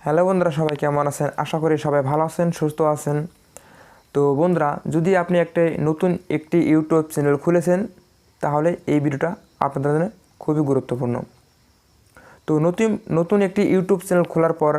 Hello বন্ধুরা, সবাই কেমন আছেন? আশা করি সবাই ভালো আছেন, সুস্থ আছেন। তো বন্ধুরা, যদি আপনি নতুন একটি ইউটিউব চ্যানেল খুলেছেন, তাহলে এই ভিডিওটা আপনাদের জন্য খুবই গুরুত্বপূর্ণ। তো নতুন একটি ইউটিউব চ্যানেল খোলার পর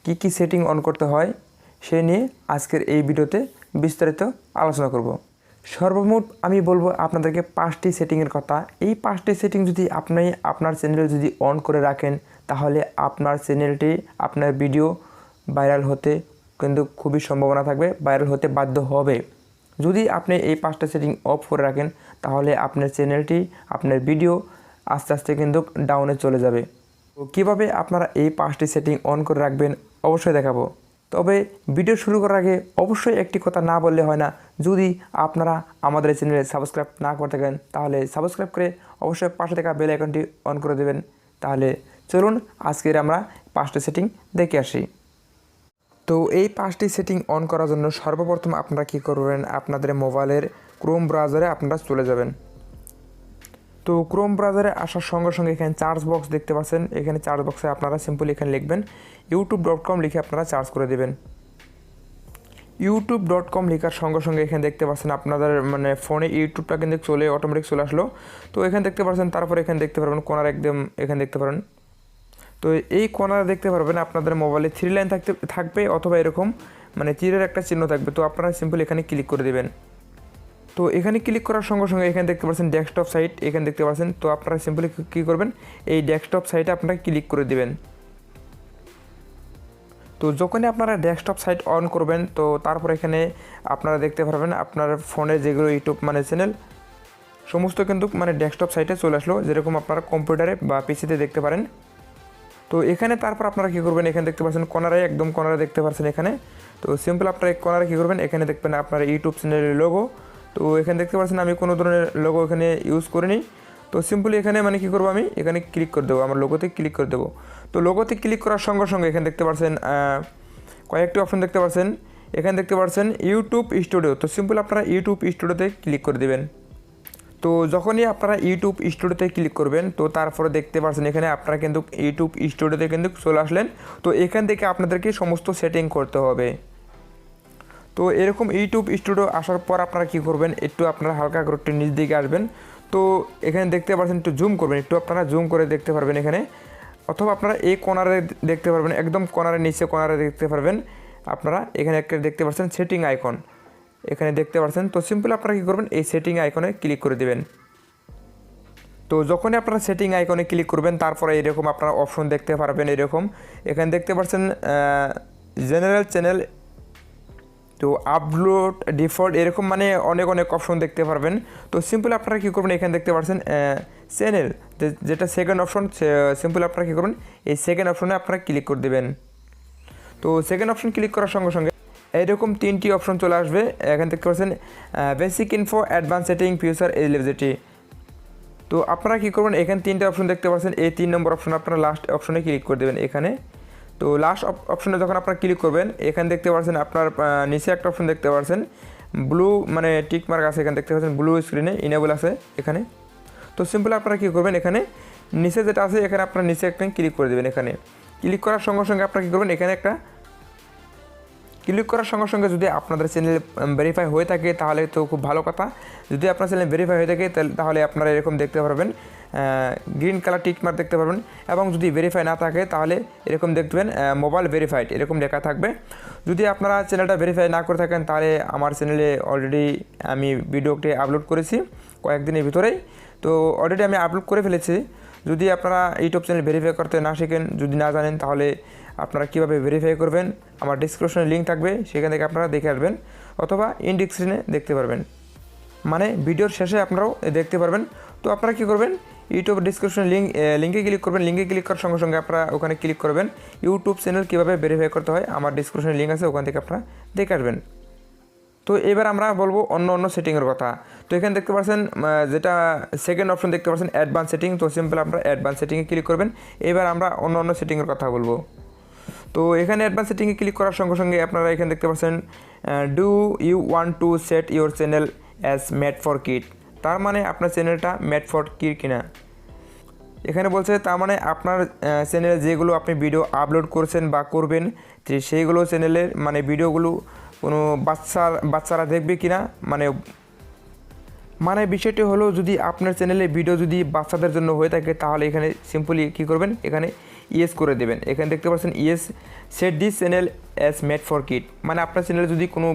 কি সেটিং অন করতে হয় সে নিয়ে আজকের এই ভিডিওতে বিস্তারিত আলোচনা করব। সর্বমোট আমি বলবো আপনাদেরকে 5টি সেটিংয়ের কথা। এই 5টি সেটিং যদি আপনি আপনার চ্যানেলে যদি অন করে রাখেন, তাহলে আপনার চ্যানেলটি, আপনার ভিডিও ভাইরাল হতে কিন্তু খুবই সম্ভাবনা থাকবে, ভাইরাল হতে বাধ্য হবে। যদি আপনি এই 5টা সেটিং অফ করে রাখেন, তাহলে আপনার চ্যানেলটি, আপনার ভিডিও আস্তে আস্তে কিন্তু ডাউনে চলে যাবে। তো কীভাবে আপনারা এই 5টি সেটিং অন করে রাখবেন অবশ্যই দেখাবো। তবে ভিডিও শুরু করার আগে অবশ্যই একটি কথা না বললে হয় না। যদি আপনারা আমাদের চ্যানেলে সাবস্ক্রাইব না করে থাকেন, তাহলে সাবস্ক্রাইব করে অবশ্যই পাশে থাকা বেল আইকনটি অন করে দেবেন। তাহলে চলুন আজকের আমরা 5টি সেটিং দেখে আসি। তো এই 5টি সেটিং অন করার জন্য সর্বপ্রথম আপনারা কী করবেন, আপনাদের মোবাইলের ক্রোম ব্রাউজারে আপনারা চলে যাবেন। তো ক্রোম ব্রাউজারে আসার সঙ্গে সঙ্গে এখানে সার্চ বক্স দেখতে পাচ্ছেন। এখানে সার্চ বক্সে আপনারা সিম্পলি এখানে লিখবেন youtube.com লিখে আপনারা সার্চ করে দেবেন। youtube.com লেখার সঙ্গে সঙ্গে এখানে দেখতে পাচ্ছেন আপনাদের ফোনে ইউটিউবটা কিন্তু অটোমেটিক চলে আসলো। তো এখানে দেখতে পাচ্ছেন, তারপরে এখানে দেখতে পারবেন কোনার একদম এখানে দেখতে পারেন। তো এই কোনারে দেখতে পারবেন আপনাদের মোবাইলে 3 লাইন থাকবে অথবা এরকম তীরের একটা চিহ্ন থাকবে। তো আপনারা সিম্পলি এখানে ক্লিক করে দেবেন। তো এখানে ক্লিক করার সঙ্গে সঙ্গে এখানে দেখতে পাচ্ছেন ডেস্কটপ সাইট, এখানে দেখতে পাচ্ছেন। তো আপনারা সিম্পলি কী করবেন, এই ডেস্কটপ সাইটে আপনারা ক্লিক করে দেবেন। তো যখনই আপনারা ডেস্কটপ সাইট অন করবেন, তো তারপর এখানে আপনারা দেখতে পারবেন আপনার ফোনে যেগুলো ইউটিউব চ্যানেল সমস্ত কিন্তু ডেস্কটপ সাইটে চলে আসলো, যেরকম আপনারা কম্পিউটারে বা পিসিতে দেখতে পারেন। তো এখানে তারপর আপনারা কী করবেন, এখানে দেখতে পাচ্ছেন একদম কোনারে দেখতে পাচ্ছেন এখানে। তো সিম্পল আপনারা এই কোনারে কী করবেন, এখানে দেখবেন আপনার ইউটিউব চ্যানেলের লোগো। তো এখানে দেখতে পাচ্ছেন আমি কোনো ধরনের লোগো এখানে ইউজ করিনি। তো সিম্পলি এখানে কী করবো, আমি এখানে ক্লিক করে দেবো, আমার লোগোতে ক্লিক করে দেবো। তো লোগোতে ক্লিক করার সঙ্গে সঙ্গে এখানে দেখতে পাচ্ছেন কয়েকটি অপশন দেখতে পাচ্ছেন। এখানে দেখতে পাচ্ছেন ইউটিউব স্টুডিও। তো সিম্পল আপনারা ইউটিউব স্টুডিওতে ক্লিক করে দেবেন। তো যখনই আপনারা ইউটিউব স্টুডিওতে ক্লিক করবেন, তো তারপরে দেখতে পাচ্ছেন এখানে আপনারা কিন্তু ইউটিউব স্টুডিওতে কিন্তু চলে আসলেন। তো এখান থেকে আপনাদেরকে সমস্ত সেটিং করতে হবে। তো এরকম ইউটিউব স্টুডিও আসার পর আপনারা কী করবেন, একটু আপনারা হালকা করে একটু নিচ দিকে আসবেন। তো এখানে দেখতে পাচ্ছেন, একটু জুম করবেন, একটু আপনারা জুম করে দেখতে পারবেন এখানে, অথবা আপনারা এই কোনারে দেখতে পারবেন, একদম কোনারে নিচে কোনারে দেখতে পারবেন আপনারা এখানে একটা দেখতে পাচ্ছেন সেটিং আইকন, এখানে দেখতে পাচ্ছেন। তো সিম্পল আপনারা কী করবেন, এই সেটিং আইকনে ক্লিক করে দেবেন। তো যখনই আপনারা সেটিং আইকনে ক্লিক করবেন, তারপরে এরকম আপনারা অপশন দেখতে পারবেন এরকম। এখানে দেখতে পাচ্ছেন জেনারেল চ্যানেল, তো আপলোড ডিফল্ট, এরকম অনেক অপশন দেখতে পারবেন। তো সিম্পল আপনারা কী করবেন, এখানে দেখতে পাচ্ছেন চ্যানেল, যেটা সেকেন্ড অপশন। সিম্পল আপনারা কী করবেন, এই সেকেন্ড অপশনে আপনারা ক্লিক করে দেবেন। তো সেকেন্ড অপশন ক্লিক করার সঙ্গে সঙ্গে এরকম 3টি অপশন চলে আসবে। এখানে দেখতে পাচ্ছেন basic info, advance setting, future eligibility. তো আপনারা কী করবেন, এখানে 3টে অপশন দেখতে পাচ্ছেন। এই 3 নম্বর অপশন আপনারা লাস্ট অপশনে ক্লিক করে দেবেন এখানে। তো লাস্ট অপশনে যখন আপনারা ক্লিক করবেন, এখানে দেখতে পাচ্ছেন আপনার নিচে একটা অপশন দেখতে পাচ্ছেন ব্লু টিক মার্ক আছে, এখানে দেখতে পাচ্ছেন ব্লু স্ক্রিনে ইনেবল আছে এখানে। তো সিম্পল আপনারা কী করবেন, এখানে নিচে যেটা আছে এখানে আপনারা নিচে একটা ক্লিক করে দেবেন। এখানে ক্লিক করার সঙ্গে সঙ্গে আপনারা কী করবেন, এখানে একটা ক্লিক করার সঙ্গে সঙ্গে যদি আপনাদের চ্যানেল ভেরিফাই হয়ে থাকে তাহলে তো খুব ভালো কথা। যদি আপনার চ্যানেল ভেরিফাই হয়ে থাকে তাহলে আপনারা এরকম দেখতে পারবেন গ্রিন কালার টিক মার্ক দেখতে পারবেন। এবং যদি ভেরিফাই না থাকে তাহলে এরকম দেখবেন মোবাইল ভেরিফাইড এরকম লেখা থাকবে। যদি আপনারা চ্যানেলটা ভেরিফাই না করে থাকেন, তাহলে আমার চ্যানেলে অলরেডি আমি ভিডিওটি আপলোড করেছি কয়েকদিনের ভিতরেই। তো অলরেডি আমি আপলোড করে ফেলেছি। যদি আপনারা ইউটিউব চ্যানেল ভেরিফাই করতে না শিখেন, যদি না জানেন, তাহলে আপনারা কীভাবে ভেরিফাই করবেন আমার ডিসক্রিপশনে লিঙ্ক থাকবে, সেখান থেকে আপনারা দেখে আসবেন, অথবা ইন্ড স্ক্রিনে দেখতে পারবেন, ভিডিওর শেষে আপনারাও দেখতে পারবেন। তো আপনারা কী করবেন, ইউটিউব ডিসক্রিপশনে লিঙ্কে ক্লিক করবেন। লিঙ্কে ক্লিক করার সঙ্গে সঙ্গে আপনারা ওখানে ক্লিক করবেন ইউটিউব চ্যানেল কীভাবে ভেরিফাই করতে হয়, আমার ডিসক্রিপশনে লিঙ্ক আছে, ওখান থেকে আপনারা দেখে আসবেন। তো এবার আমরা বলবো অন্য সেটিংয়ের কথা। তো এখানে দেখতে পাচ্ছেন যেটা সেকেন্ড অপশন দেখতে পাচ্ছেন অ্যাডভান্স সেটিং। তো সিম্পল আপনারা অ্যাডভান্স সেটিংয়ে ক্লিক করবেন। এবার আমরা অন্য সেটিংয়ের কথা বলবো। তো এখানে অ্যাডভান্স সেটিংয়ে ক্লিক করার সঙ্গে সঙ্গে আপনারা এখানে দেখতে পাচ্ছেন do you want to set your channel as made for kid. তার আপনার চ্যানেলটা মেড ফর কিড কিনা। এখানে বলছে তার মানে আপনার চ্যানেলে যেগুলো আপনি ভিডিও আপলোড করছেন বা করবেন সেইগুলো চ্যানেলের মানে ভিডিওগুলো কোনো বাচ্চারা দেখবে কি না, মানে বিষয়টি হলো যদি আপনার চ্যানেলে ভিডিও যদি বাচ্চাদের জন্য হয়ে থাকে তাহলে এখানে সিম্পলি কী করবেন, এখানে ইয়েস করে দেবেন। এখানে দেখতে পাচ্ছেন yes set this channel as made for kid, মানে আপনার চ্যানেলে যদি কোনো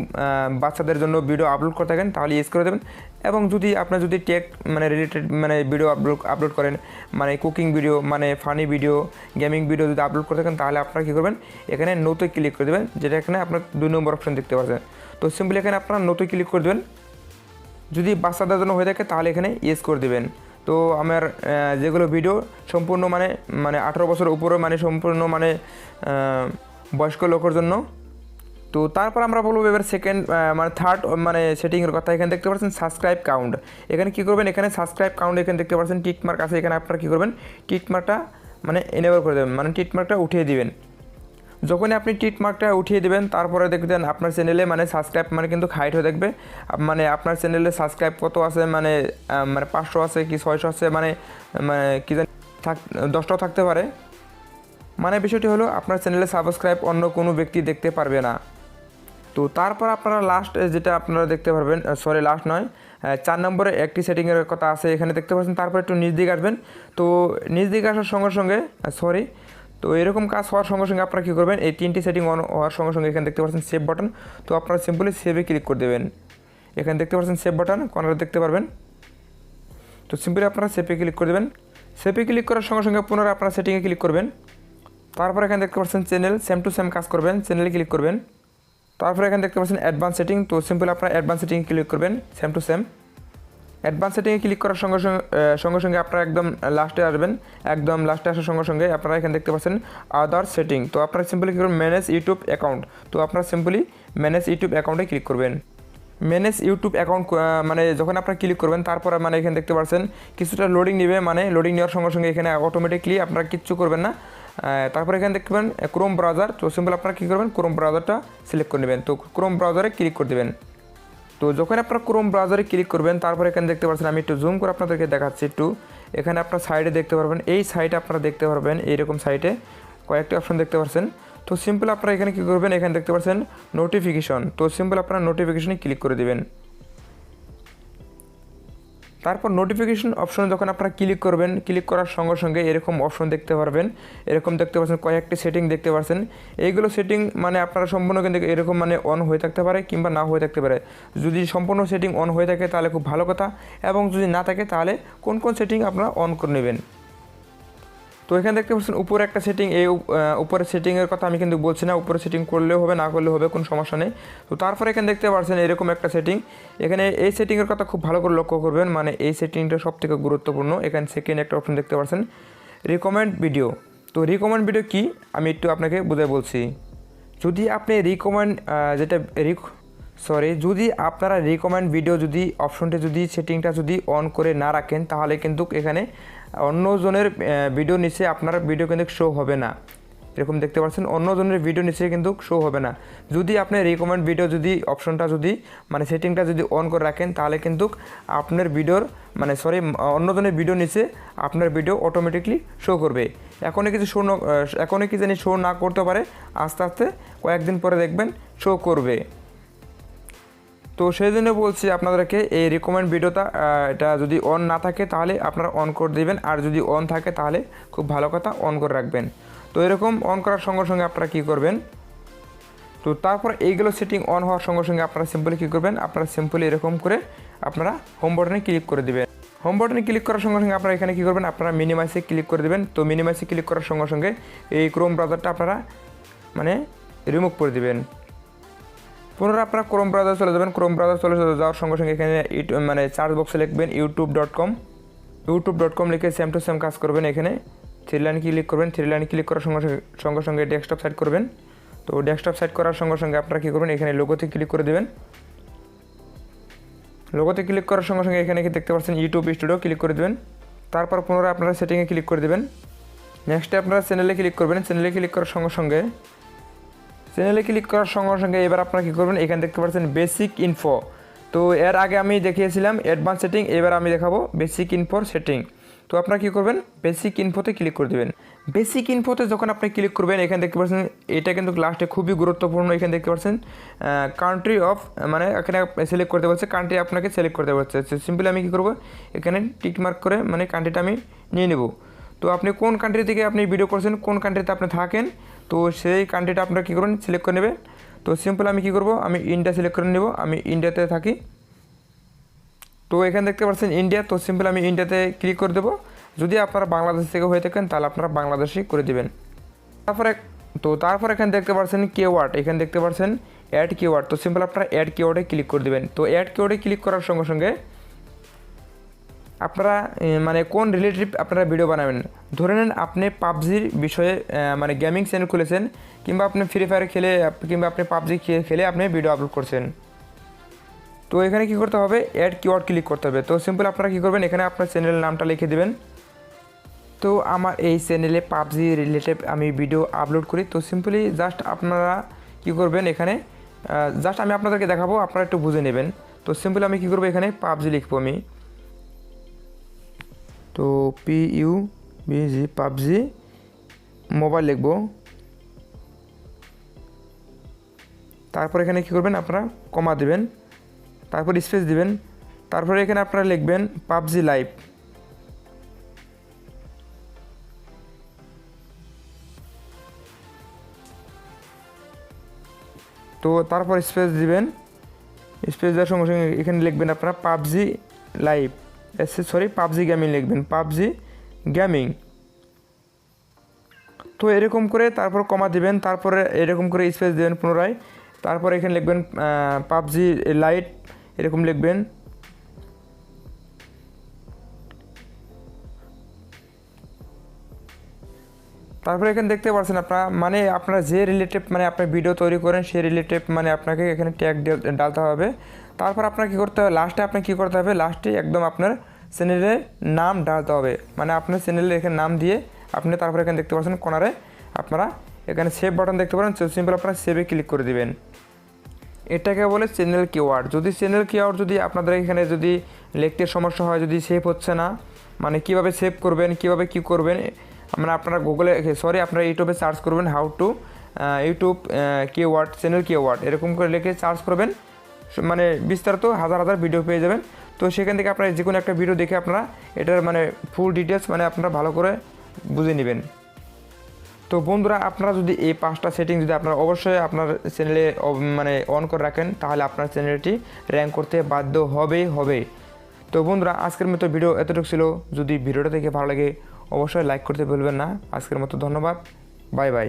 বাচ্চাদের জন্য ভিডিও আপলোড করে থাকেন তাহলে ইয়েস করে দেবেন। এবং যদি আপনার যদি টেক মানে রিলেটেড মানে ভিডিও আপলোড করেন, মানে কুকিং ভিডিও, মানে ফানি ভিডিও, গেমিং ভিডিও যদি আপলোড করে থাকেন তাহলে আপনারা কী করবেন, এখানে নোতে ক্লিক করে দেবেন, যেটা এখানে আপনার 2 নম্বর অপশন দেখতে পাচ্ছেন। তো সিম্পলি এখানে আপনারা নোতে ক্লিক করে দেবেন। যদি বাচ্চাদের জন্য হয়ে থাকে তাহলে এখানে ইয়েস করে দেবেন। তো আমার যেগুলো ভিডিও সম্পূর্ণ মানে 18 বছর উপরে মানে সম্পূর্ণ মানে বয়স্ক লোকের জন্য। তো তারপর আমরা বলবো এবার সেকেন্ড মানে থার্ড মানে সেটিংয়ের কথা। এখানে দেখতে পাচ্ছেন সাবস্ক্রাইব কাউন্ট, এখানে কী করবেন, এখানে সাবস্ক্রাইব কাউন্ট এখানে দেখতে পাচ্ছেন টিক মার্ক আছে, এখানে আপনারা কী করবেন, টিক মার্কটা মানে এনেবল করে দেবেন, মানে টিক মার্কটা উঠিয়ে দিবেন। যখনই আপনি টিক মার্কটা উঠিয়ে দেবেন তারপরে দেখবেন আপনার চ্যানেলে মানে সাবস্ক্রাইব মানে কিন্তু হাইট হয়ে থাকবে, মানে আপনার চ্যানেলে সাবস্ক্রাইব কত আছে, মানে 500 আছে কি 600 আছে, মানে কি জানি 10টাও থাকতে পারে। মানে বিষয়টি হলো আপনার চ্যানেলে সাবস্ক্রাইব অন্য কোনো ব্যক্তি দেখতে পারবে না। তো তারপর আপনারা লাস্ট যেটা আপনারা দেখতে পারবেন, লাস্ট নয় 4 নম্বরে একটি সেটিংয়ের কথা আছে এখানে দেখতে পাচ্ছেন। তারপর একটু নিচ দিকে আসবেন, তো নিচ দিকে আসার সঙ্গে সঙ্গে তো এরকম কাজ হওয়ার সঙ্গে সঙ্গে আপনারা কী করবেন, এই 3টি সেটিং অন হওয়ার সঙ্গে সঙ্গে এখানে দেখতে পাচ্ছেন সেভ বাটন, তো আপনারা সিম্পলি সেভে ক্লিক করে দেবেন। এখানে দেখতে পাচ্ছেন সেভ বাটন কর্নারে দেখতে পারবেন, তো সিম্পলি আপনারা সেভে ক্লিক করে দেবেন। সেভে ক্লিক করার সঙ্গে সঙ্গে পুনরায় আপনারা সেটিংয়ে ক্লিক করবেন। তারপর এখানে দেখতে পাচ্ছেন চ্যানেল সেম টু সেম কাজ করবেন, চ্যানেলে ক্লিক করবেন। তারপরে এখানে দেখতে পাচ্ছেন অ্যাডভান্স সেটিং, তো সিম্পলি আপনারা অ্যাডভান্স সেটিংয়ে ক্লিক করবেন, সেম টু সেম। অ্যাডভান্স সেটিংয়ে ক্লিক করার সঙ্গে সঙ্গে আপনারা একদম লাস্টে আসবেন, একদম লাস্টে আসার সঙ্গে সঙ্গে আপনারা এখানে দেখতে পাচ্ছেন আদার সেটিং, তো আপনারা সিম্পলি কী করবেন, ম্যানেজ ইউটিউব অ্যাকাউন্ট, তো আপনারা সিম্পলি ম্যানেজ ইউটিউব অ্যাকাউন্টে ক্লিক করবেন। ম্যানেজ ইউটিউব অ্যাকাউন্ট মানে যখন আপনারা ক্লিক করবেন তারপরে মানে এখানে দেখতে পাচ্ছেন কিছুটা লোডিং নেবে, মানে লোডিং নেওয়ার সঙ্গে সঙ্গে এখানে অটোমেটিকলি আপনারা কিচ্ছু করবেন না। তারপরে এখানে দেখতে পাবেন ক্রোম ব্রাউজার, তো সিম্পল আপনারা কী করবেন, ক্রোম ব্রাউজারটা সিলেক্ট করে নেবেন, তো ক্রোম ব্রাউজারে ক্লিক করে দেবেন। তো যখন আপনারা ক্রোম ব্রাউজারে ক্লিক করবেন তারপরে এখানে দেখতে পাচ্ছেন, আমি একটু জুম করে আপনাদেরকে দেখাচ্ছি একটু, এখানে আপনার সাইডে দেখতে পারবেন, এই সাইটে আপনারা দেখতে পারবেন এইরকম সাইটে কয়েকটি অপশন দেখতে পাচ্ছেন। তো সিম্পল আপনারা এখানে কী করবেন, এখানে দেখতে পাচ্ছেন নোটিফিকেশন, তো সিম্পল আপনারা নোটিফিকেশনে ক্লিক করে দেবেন। তারপর নোটিফিকেশন অপশনে যখন আপনারা ক্লিক করবেন, ক্লিক করার সঙ্গে সঙ্গে এরকম অপশন দেখতে পারবেন, এরকম দেখতে পাচ্ছেন কয়েকটি সেটিং দেখতে পাচ্ছেন। এইগুলো সেটিং মানে আপনারা সম্পূর্ণ কিন্তু এরকম মানে অন হয়ে থাকতে পারে কিংবা না হয়ে থাকতে পারে। যদি সম্পূর্ণ সেটিং অন হয়ে থাকে তাহলে খুব ভালো কথা, এবং যদি না থাকে তাহলে কোন কোন সেটিং আপনারা অন করে নেবেন। তো এখানে দেখতে পাচ্ছেন উপরে একটা সেটিং, এই উপরের সেটিংয়ের কথা আমি কিন্তু বলছি না, উপরে সেটিং করলেও হবে না করলেও হবে, কোনো সমস্যা নেই। তো তারপরে এখানে দেখতে পাচ্ছেন এরকম একটা সেটিং, এখানে এই সেটিংয়ের কথা খুব ভালো করে লক্ষ্য করবেন, মানে এই সেটিংটা সবথেকে গুরুত্বপূর্ণ। এখানে সেকেন্ড একটা অপশন দেখতে পাচ্ছেন রিকমেন্ড ভিডিও, তো রিকমেন্ড ভিডিও কি আমি একটু আপনাকে বুঝিয়ে বলছি। যদি আপনি যদি আপনারা রিকমেন্ড ভিডিও যদি অপশনটি যদি সেটিংটা যদি অন করে না রাখেন তাহলে কিন্তু এখানে অন্যজনের ভিডিও নিচে আপনার ভিডিও কিন্তু শো হবে না, এরকম দেখতে পাচ্ছেন অন্যজনের ভিডিও নিচে কিন্তু শো হবে না। যদি আপনি রিকমেন্ড ভিডিও যদি অপশনটা যদি মানে সেটিংটা যদি অন করে রাখেন তাহলে কিন্তু আপনার ভিডিওর অন্যজনের ভিডিও নিচে আপনার ভিডিও অটোমেটিকলি শো করবে। এখনই কি জানি শো না করতে পারে, আস্তে আস্তে কয়েকদিন পরে দেখবেন শো করবে। তো সেই জন্য বলছি আপনাদেরকে এই রিকমেন্ড ভিডিওটা এটা যদি অন না থাকে তাহলে আপনারা অন করে দেবেন, আর যদি অন থাকে তাহলে খুব ভালো কথা অন করে রাখবেন। তো এরকম অন করার সঙ্গে সঙ্গে আপনারা কী করবেন, তো তারপর এইগুলো সেটিং অন হওয়ার সঙ্গে সঙ্গে আপনারা সিম্পলি কী করবেন, আপনারা সিম্পলি এরকম করে আপনারা হোম বাটনে ক্লিক করে দেবেন। হোম বাটনে ক্লিক করার সঙ্গে সঙ্গে আপনারা এখানে কী করবেন, আপনারা মিনিমাইসে ক্লিক করে দেবেন। তো মিনিমাইসে ক্লিক করার সঙ্গে সঙ্গে এই ক্রোম ব্রাউজারটা আপনারা মানে রিমুভ করে দেবেন। পুনরায় আপনারা ক্রোম ব্রাউজার চলে যাবেন। ক্রোম ব্রাউজার চলে যাওয়ার সঙ্গে সঙ্গে এখানে মানে সার্চ বক্সে লিখবেন youtube.com লিখে সেম টু সেম কাজ করবেন। এখানে 3 লাইন ক্লিক করবেন, 3 লাইন ক্লিক করার সঙ্গে সঙ্গে ডেস্কটপ সাইট করবেন। তো ডেস্কটপ সাইট করার সঙ্গে সঙ্গে আপনারা কী করবেন, এখানে লোগোতে ক্লিক করে দেবেন। লোগোতে ক্লিক করার সঙ্গে সঙ্গে এখানে কি দেখতে পাচ্ছেন ইউটিউব স্টুডিও ক্লিক করে দেবেন। তারপর পুনরায় আপনারা সেটিংয়ে ক্লিক করে দেবেন। নেক্সটে আপনারা চ্যানেলে ক্লিক করবেন। চ্যানেলে ক্লিক করার সঙ্গে সঙ্গে এবার আপনারা কী করবেন, এখানে দেখতে পাচ্ছেন বেসিক ইনফো। তো এর আগে আমি দেখিয়েছিলাম অ্যাডভান্স সেটিং, এবার আমি দেখাবো বেসিক ইনফোর সেটিং। তো আপনারা কী করবেন, বেসিক ইনফোতে ক্লিক করে দেবেন। বেসিক ইনফোতে যখন আপনি ক্লিক করবেন, এখানে দেখতে পাচ্ছেন এটা কিন্তু লাস্টে খুবই গুরুত্বপূর্ণ। এখানে দেখতে পাচ্ছেন কান্ট্রি অফ, মানে এখানে সিলেক্ট করতে বলছে, কান্ট্রি আপনাকে সিলেক্ট করতে বলছে। সিম্পলি আমি কী করবো, এখানে টিক মার্ক করে মানে কান্ট্রিটা আমি নিয়ে নেব। তো আপনি কোন কান্ট্রি থেকে আপনি ভিডিও করছেন, কোন কান্ট্রিতে আপনি থাকেন, তো সেই কান্ট্রিটা আপনারা কী করবেন, সিলেক্ট করে নেবেন। তো সিম্পল আমি কী করবো, আমি ইন্ডিয়া সিলেক্ট করে নেব, আমি ইন্ডিয়াতে থাকি। তো এখানে দেখতে পাচ্ছেন ইন্ডিয়া, তো সিম্পল আমি ইন্ডিয়াতে ক্লিক করে দেবো। যদি আপনারা বাংলাদেশ থেকে হয়ে থাকেন তাহলে আপনারা বাংলাদেশই করে দেবেন। তারপর এখানে দেখতে পাচ্ছেন কিওয়ার্ড, এখানে দেখতে পাচ্ছেন অ্যাড কিওয়ার্ড। তো সিম্পল আপনারা অ্যাড কিওয়ার্ডে ক্লিক করে দেবেন। তো অ্যাড কিওয়ার্ডে ক্লিক করার সঙ্গে সঙ্গে আপনারা মানে কোন রিলেটিভ আপনারা ভিডিও বানাবেন। ধরে নেন আপনি পাবজির বিষয়ে মানে গেমিং চ্যানেল খুলেছেন, কিংবা আপনি ফ্রি ফায়ার খেলে, কিংবা আপনি পাবজি খেলে আপনি ভিডিও আপলোড করছেন। তো এখানে কী করতে হবে, অ্যাড কিওয়ার্ড ক্লিক করতে হবে। তো সিম্পল আপনারা কী করবেন, এখানে আপনার চ্যানেলের নামটা লিখে দেবেন। তো আমার এই চ্যানেলে পাবজি রিলেটেড আমি ভিডিও আপলোড করি। তো সিম্পলি জাস্ট আপনারা কী করবেন, এখানে জাস্ট আমি আপনাদেরকে দেখাবো, আপনারা একটু বুঝে নেবেন। তো সিম্পলি আমি কী করবো, এখানে পাবজি লিখবো আমি। তো PUBG পাবজি মোবাইল লিখবো। তারপর এখানে কী করবেন, আপনারা কমা দেবেন, তারপর স্পেস দিবেন, তারপরে এখানে আপনারা লিখবেন পাবজি লাইভ। তো তারপর স্পেস দিবেন, স্পেস দেওয়ার সঙ্গে সঙ্গে এখানে লিখবেন আপনারা পাবজি লাইভ, পাবজি গেমিং লিখবেন, পাবজি গেমিং। তো এরকম করে তারপর কমা দিবেন, তারপরে এরকম করে স্পেস দেবেন পুনরায়, তারপর এখানে লিখবেন পাবজি লাইট, এরকম লিখবেন। তারপরে এখানে দেখতে পাচ্ছেন আপনারা মানে আপনারা যে রিলেটিভ মানে আপনার ভিডিও তৈরি করেন সেই রিলেটিভ মানে আপনাকে এখানে ট্যাগ ডালতে হবে। তারপর আপনার কী করতে হবে, লাস্টে আপনার কী করতে হবে, লাস্টে একদম আপনার চ্যানেলের নাম ডালতে হবে। মানে আপনার চ্যানেলের এখানে নাম দিয়ে আপনি তারপরে এখানে দেখতে পাচ্ছেন কোনারে আপনারা এখানে সেভ বাটন দেখতে পারেন। সিম্পল আপনারা সেভে ক্লিক করে দেবেন। এটাকে বলে চ্যানেল কিওয়ার্ড। যদি চ্যানেল কিওয়ার্ড যদি আপনাদের এখানে যদি লিখতে সমস্যা হয়, যদি সেভ হচ্ছে না, মানে কিভাবে সেভ করবেন, কিভাবে কি করবেন, মানে আপনারা গুগলে আপনারা ইউটিউবে সার্চ করবেন how to YouTube keyword channel keyword, এরকম করে লিখে সার্চ করবেন, মানে বিস্তারিত হাজার হাজার ভিডিও পেয়ে যাবেন। তো সেখান থেকে আপনারা যে কোনো একটা ভিডিও দেখে আপনারা এটার মানে ফুল ডিটেলস মানে আপনারা ভালো করে বুঝে নেবেন। তো বন্ধুরা, আপনারা যদি এই 5টা সেটিং যদি আপনারা অবশ্যই আপনার চ্যানেলে মানে অন করে রাখেন, তাহলে আপনার চ্যানেলটি র্যাঙ্ক করতে বাধ্য হবে। তো বন্ধুরা, আজকের মতো ভিডিও এতটুকু ছিল। যদি ভিডিওটা দেখে ভালো লাগে অবশ্যই লাইক করতে ভুলবেন না। আজকের মতো ধন্যবাদ, বাই বাই।